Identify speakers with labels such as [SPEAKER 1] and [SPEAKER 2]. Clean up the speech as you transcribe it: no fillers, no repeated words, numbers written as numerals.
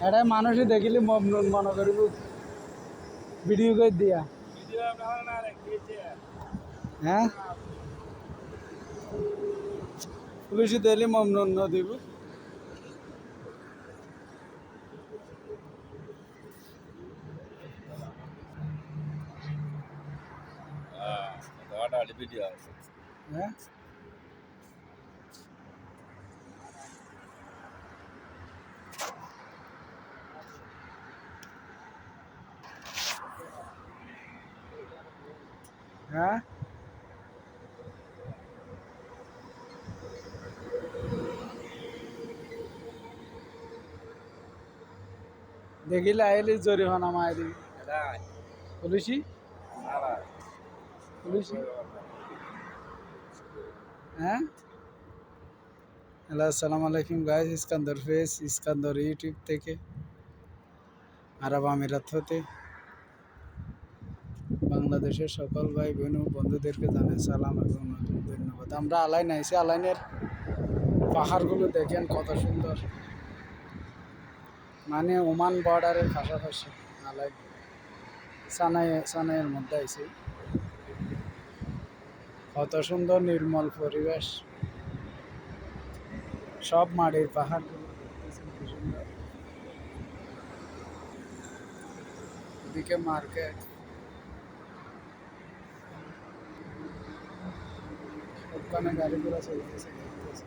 [SPEAKER 1] এটা মানুষই দেখিলে মনে করিব ভিডিও করে দিয়া হ্যাঁ পুলিশে দিলে মমনুন দিব হ্যাঁ হ্যাঁ দেখিলে আইলে জরিমানা মাই দিবি পুলিশি পুলিশি হ্যাঁ হ্যালো আসসালামু আলাইকুম গাইস ইস্কান্দর ফেস ইস্কান্দর ইউটিউব থেকে আরব আমিরাত হতে বাংলাদেশের সকল ভাই বোন ও বন্ধুদেরকে জানাই সালাম এবং ধন্যবাদ। আমরা আলাইন আইছি, আলাইনের পাহাড়গুলো দেখেন কত সুন্দর, মানে ওমান বর্ডারের পাশাপাশি আলাইন সানাইয়ের মধ্যে আইছি। কত সুন্দর নির্মল পরিবেশ, সব মাটির পাহাড়গুলো দেখতেছেন কি সুন্দর। এদিকে মার্কেট, ওখানে গাড়িগুলো চলতেছে দেখতেছে।